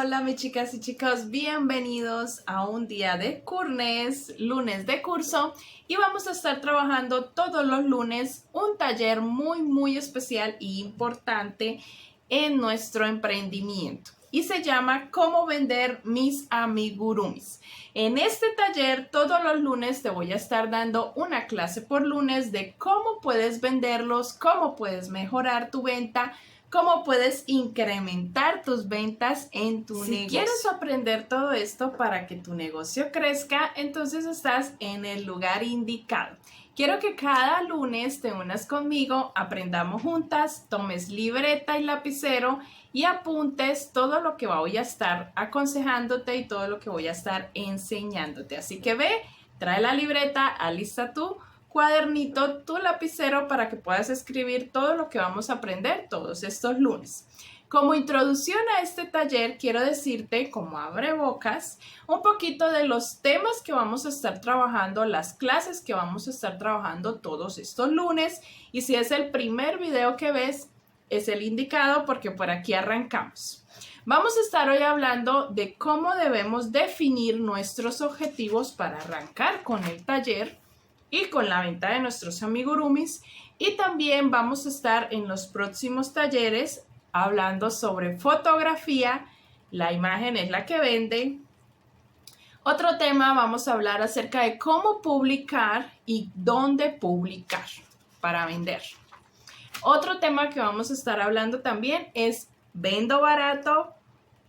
Hola mis chicas y chicos, bienvenidos a un día de Curnes, lunes de curso, y vamos a estar trabajando todos los lunes un taller muy especial e importante en nuestro emprendimiento y se llama Cómo vender mis amigurumis. En este taller todos los lunes te voy a estar dando una clase por lunes de cómo puedes venderlos, cómo puedes mejorar tu venta, cómo puedes incrementar tus ventas en tu negocio. Si quieres aprender todo esto para que tu negocio crezca, entonces estás en el lugar indicado. Quiero que cada lunes te unas conmigo, aprendamos juntas, tomes libreta y lapicero y apuntes todo lo que voy a estar aconsejándote y todo lo que voy a estar enseñándote. Así que ve, trae la libreta, alista tu cuadernito, tu lapicero para que puedas escribir todo lo que vamos a aprender todos estos lunes. Como introducción a este taller, quiero decirte, como abrebocas, un poquito de los temas que vamos a estar trabajando, las clases que vamos a estar trabajando todos estos lunes. Y si es el primer video que ves, es el indicado porque por aquí arrancamos. Vamos a estar hoy hablando de cómo debemos definir nuestros objetivos para arrancar con el taller y con la venta de nuestros amigurumis, y también vamos a estar en los próximos talleres hablando sobre fotografía, la imagen es la que vende. Otro tema, vamos a hablar acerca de cómo publicar y dónde publicar para vender. Otro tema que vamos a estar hablando también es ¿vendo barato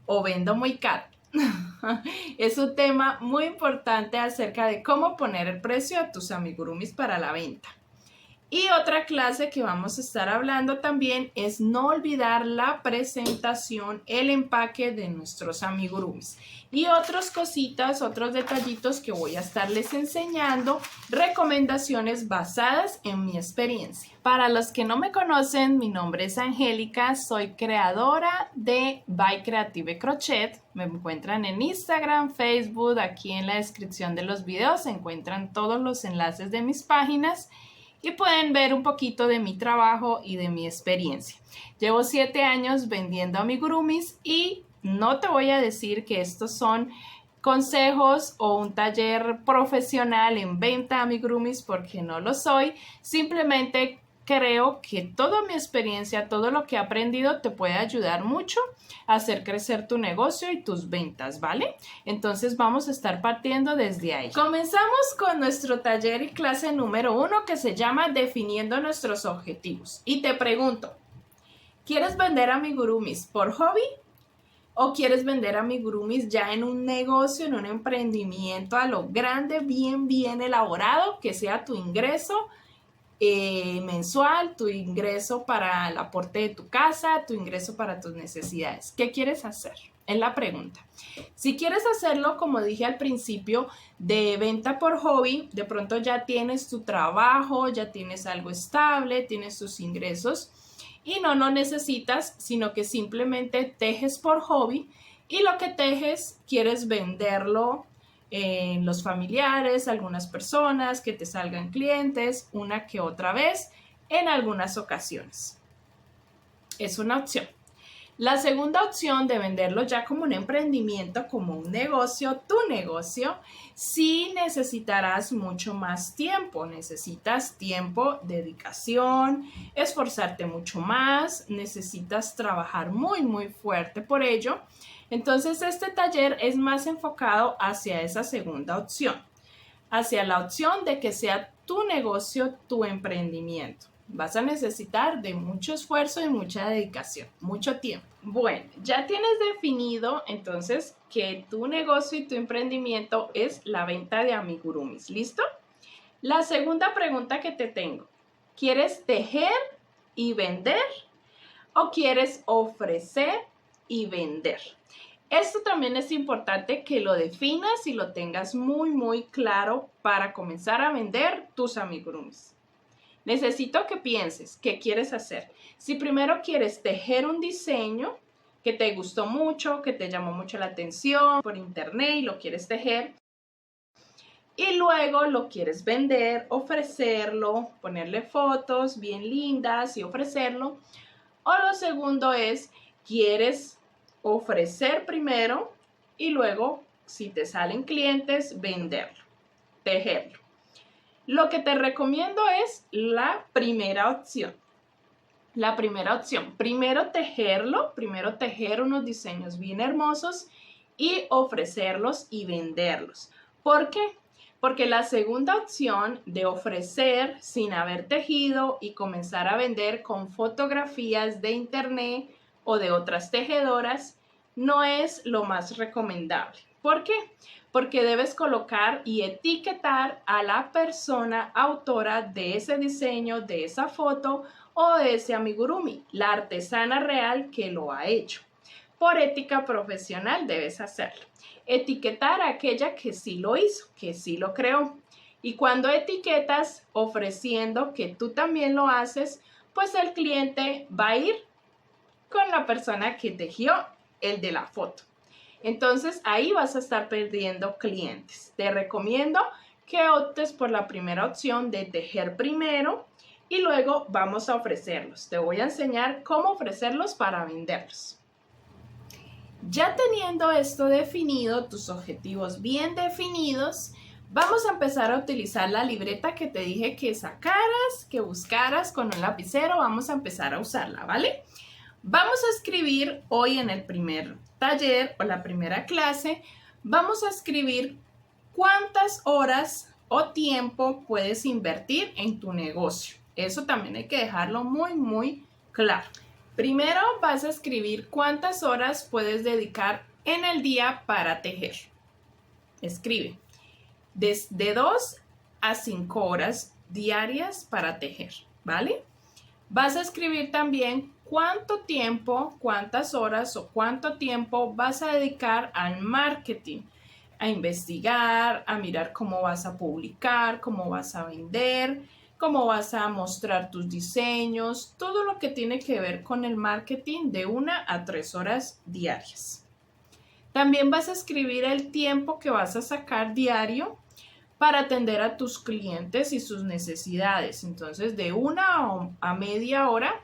o vendo muy caro? Es un tema muy importante acerca de cómo poner el precio a tus amigurumis para la venta. Y otra clase que vamos a estar hablando también es no olvidar la presentación, el empaque de nuestros amigurumis. Y otras cositas, otros detallitos que voy a estarles enseñando, recomendaciones basadas en mi experiencia. Para los que no me conocen, mi nombre es Angélica, soy creadora de By Creative Crochet. Me encuentran en Instagram, Facebook, aquí en la descripción de los videos se encuentran todos los enlaces de mis páginas. Y pueden ver un poquito de mi trabajo y de mi experiencia. Llevo 7 años vendiendo amigurumis y no te voy a decir que estos son consejos o un taller profesional en venta de amigurumis porque no lo soy. Simplemente creo que toda mi experiencia, todo lo que he aprendido te puede ayudar mucho a hacer crecer tu negocio y tus ventas, ¿vale? Entonces vamos a estar partiendo desde ahí. Comenzamos con nuestro taller y clase número 1 que se llama Definiendo nuestros objetivos. Y te pregunto, ¿quieres vender amigurumis por hobby? ¿O quieres vender amigurumis ya en un negocio, en un emprendimiento a lo grande, bien elaborado, que sea tu ingreso mensual, tu ingreso para el aporte de tu casa, tu ingreso para tus necesidades? ¿Qué quieres hacer? Es la pregunta. Si quieres hacerlo, como dije al principio, de venta por hobby, de pronto ya tienes tu trabajo, ya tienes algo estable, tienes tus ingresos y no necesitas, sino que simplemente tejes por hobby y lo que tejes quieres venderlo en los familiares, algunas personas, que te salgan clientes una que otra vez en algunas ocasiones. Es una opción. La segunda opción de venderlo ya como un emprendimiento, como un negocio, tu negocio, sí necesitarás mucho más tiempo. Necesitas tiempo, dedicación, esforzarte mucho más, necesitas trabajar muy fuerte por ello. Entonces, este taller es más enfocado hacia esa segunda opción, hacia la opción de que sea tu negocio, tu emprendimiento. Vas a necesitar de mucho esfuerzo y mucha dedicación, mucho tiempo. Bueno, ya tienes definido entonces que tu negocio y tu emprendimiento es la venta de amigurumis. ¿Listo? La segunda pregunta que te tengo, ¿quieres tejer y vender o quieres ofrecer y vender? Esto también es importante que lo definas y lo tengas muy claro para comenzar a vender tus amigurumis. Necesito que pienses qué quieres hacer. Si primero quieres tejer un diseño que te gustó mucho, que te llamó mucho la atención por internet y lo quieres tejer, y luego lo quieres vender, ofrecerlo, ponerle fotos bien lindas y ofrecerlo. O lo segundo es, quieres ofrecer primero y luego, si te salen clientes, venderlo, tejerlo. Lo que te recomiendo es la primera opción. La primera opción, primero tejerlo, primero tejer unos diseños bien hermosos y ofrecerlos y venderlos. ¿Por qué? Porque la segunda opción de ofrecer sin haber tejido y comenzar a vender con fotografías de internet o de otras tejedoras no es lo más recomendable. ¿Por qué? Porque debes colocar y etiquetar a la persona autora de ese diseño, de esa foto o de ese amigurumi, la artesana real que lo ha hecho. Por ética profesional debes hacerlo. Etiquetar a aquella que sí lo hizo, que sí lo creó. Y cuando etiquetas ofreciendo que tú también lo haces, pues el cliente va a ir con la persona que tejió el de la foto. Entonces ahí vas a estar perdiendo clientes. Te recomiendo que optes por la primera opción de tejer primero y luego vamos a ofrecerlos. Te voy a enseñar cómo ofrecerlos para venderlos. Ya teniendo esto definido, tus objetivos bien definidos, vamos a empezar a utilizar la libreta que te dije que sacaras, que buscaras con un lapicero. Vamos a empezar a usarla, ¿vale? Vamos a escribir hoy en el primer taller o la primera clase, vamos a escribir cuántas horas o tiempo puedes invertir en tu negocio. Eso también hay que dejarlo muy claro. Primero vas a escribir cuántas horas puedes dedicar en el día para tejer. Escribe de 2 a 5 horas diarias para tejer, ¿vale? Vas a escribir también cuánto tiempo, cuántas horas o cuánto tiempo vas a dedicar al marketing, a investigar, a mirar cómo vas a publicar, cómo vas a vender, cómo vas a mostrar tus diseños, todo lo que tiene que ver con el marketing de 1 a 3 horas diarias. También vas a escribir el tiempo que vas a sacar diario para atender a tus clientes y sus necesidades. Entonces, de 1 a media hora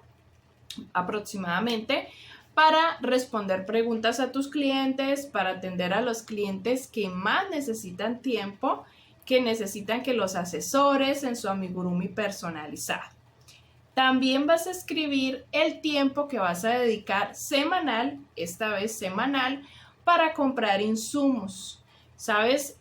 aproximadamente para responder preguntas a tus clientes, para atender a los clientes que más necesitan tiempo, que necesitan que los asesores en su amigurumi personalizado. También vas a escribir el tiempo que vas a dedicar semanal, esta vez semanal, para comprar insumos. ¿Sabes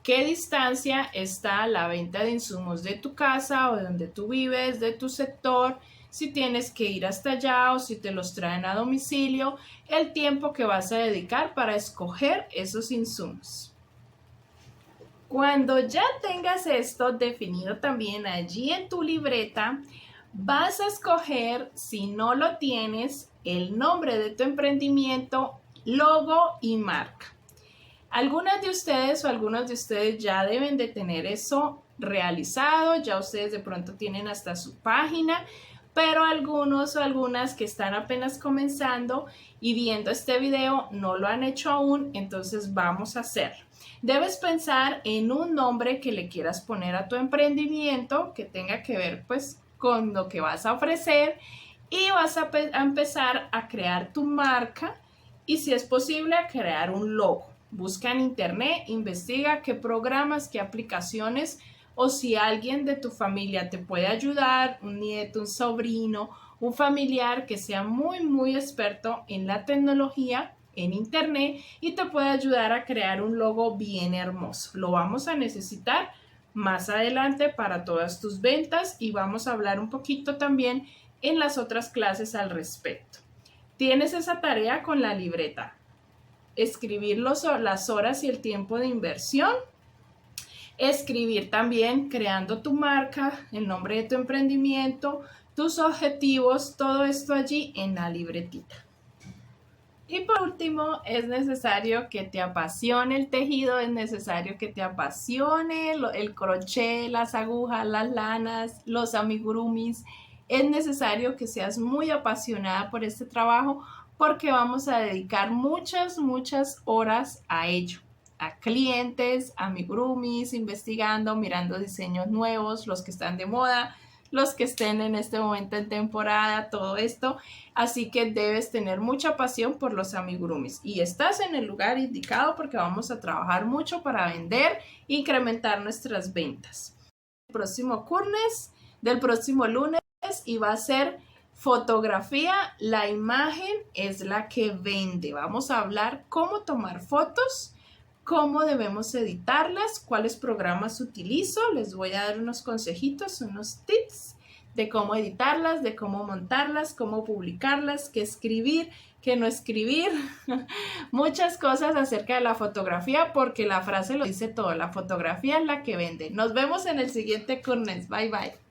qué distancia está la venta de insumos de tu casa o de donde tú vives, de tu sector? Si tienes que ir hasta allá o si te los traen a domicilio, el tiempo que vas a dedicar para escoger esos insumos. Cuando ya tengas esto definido también allí en tu libreta, vas a escoger, si no lo tienes, el nombre de tu emprendimiento, logo y marca. Algunas de ustedes o algunos de ustedes ya deben de tener eso realizado, ya ustedes de pronto tienen hasta su página, pero algunos o algunas que están apenas comenzando y viendo este video no lo han hecho aún, entonces vamos a hacerlo. Debes pensar en un nombre que le quieras poner a tu emprendimiento que tenga que ver pues con lo que vas a ofrecer y vas a empezar a crear tu marca y si es posible a crear un logo. Busca en internet, investiga qué programas, qué aplicaciones o si alguien de tu familia te puede ayudar, un nieto, un sobrino, un familiar que sea muy experto en la tecnología, en internet y te puede ayudar a crear un logo bien hermoso. Lo vamos a necesitar más adelante para todas tus ventas y vamos a hablar un poquito también en las otras clases al respecto. Tienes esa tarea con la libreta. Escribir las horas y el tiempo de inversión. Escribir también creando tu marca, el nombre de tu emprendimiento, tus objetivos, todo esto allí en la libretita. Y por último, es necesario que te apasione el tejido, es necesario que te apasione el crochet, las agujas, las lanas, los amigurumis. Es necesario que seas muy apasionada por este trabajo porque vamos a dedicar muchas horas a ello. A clientes, amigurumis, investigando, mirando diseños nuevos, los que están de moda. los que estén en este momento en temporada, todo esto. Así que debes tener mucha pasión por los amigurumis. Y estás en el lugar indicado porque vamos a trabajar mucho para vender e incrementar nuestras ventas. El próximo Kurnes del próximo lunes y va a ser fotografía. La imagen es la que vende. Vamos a hablar cómo tomar fotos, cómo debemos editarlas, cuáles programas utilizo. Les voy a dar unos consejitos, unos tips de cómo editarlas, de cómo montarlas, cómo publicarlas, qué escribir, qué no escribir. Muchas cosas acerca de la fotografía porque la frase lo dice todo. La fotografía es la que vende. Nos vemos en el siguiente Kurnes. Bye, bye.